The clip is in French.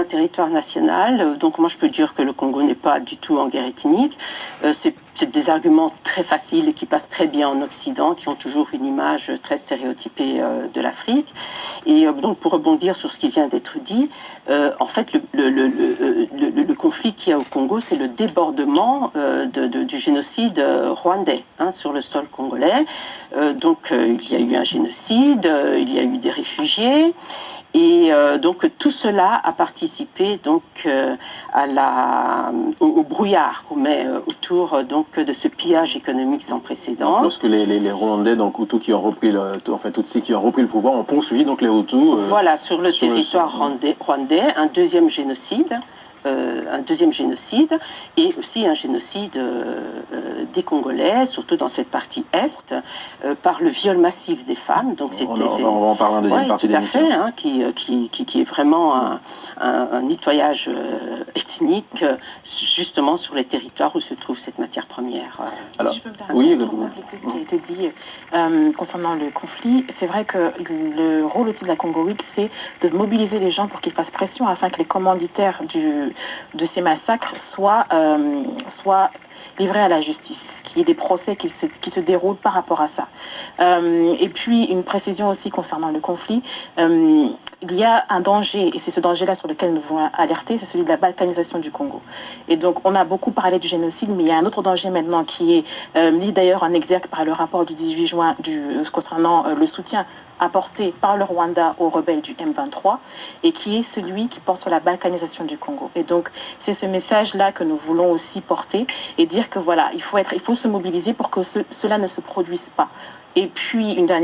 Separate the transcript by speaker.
Speaker 1: un territoire national, donc moi je peux dire que le Congo n'est pas du tout en guerre ethnique. C'est des arguments très faciles et qui passent très bien en Occident, qui ont toujours une image très stéréotypée de l'Afrique. Et donc pour rebondir sur ce qui vient d'être dit, en fait le conflit qu'il y a au Congo, c'est le débordement du génocide rwandais sur le sol congolais. Donc il y a eu un génocide, il y a eu des réfugiés. Et donc tout cela a participé donc au brouillard qu'on met autour donc de ce pillage économique sans précédent.
Speaker 2: Donc, lorsque les Rwandais, donc Hutus qui ont repris Tutsis qui ont repris le pouvoir, ont poursuivi donc les Hutus.
Speaker 1: Voilà, sur le territoire rwandais, un deuxième génocide. Et aussi un génocide des Congolais, surtout dans cette partie est, par le viol massif des femmes. Donc
Speaker 2: on va en parler en deuxième partie de l'émission.
Speaker 1: Tout à fait, qui est vraiment un nettoyage ethnique, justement sur les territoires où se trouve cette matière première.
Speaker 3: Alors, si je peux me permettre pour compléter ce qui a été dit concernant le conflit, c'est vrai que le rôle aussi de la Congo Week, c'est de mobiliser les gens pour qu'ils fassent pression afin que les commanditaires de ces massacres soient livrés à la justice, qu'il y ait des procès qui se déroulent par rapport à ça. Et puis, une précision aussi concernant le conflit, il y a un danger, et c'est ce danger-là sur lequel nous voulons alerter, c'est celui de la balkanisation du Congo. Et donc, on a beaucoup parlé du génocide, mais il y a un autre danger maintenant qui est mis d'ailleurs en exergue par le rapport du 18 juin concernant le soutien apporté par le Rwanda aux rebelles du M23, et qui est celui qui porte sur la balkanisation du Congo. Et donc, c'est ce message-là que nous voulons aussi porter et dire que voilà, il faut se mobiliser pour que cela ne se produise pas. Et puis, une dernière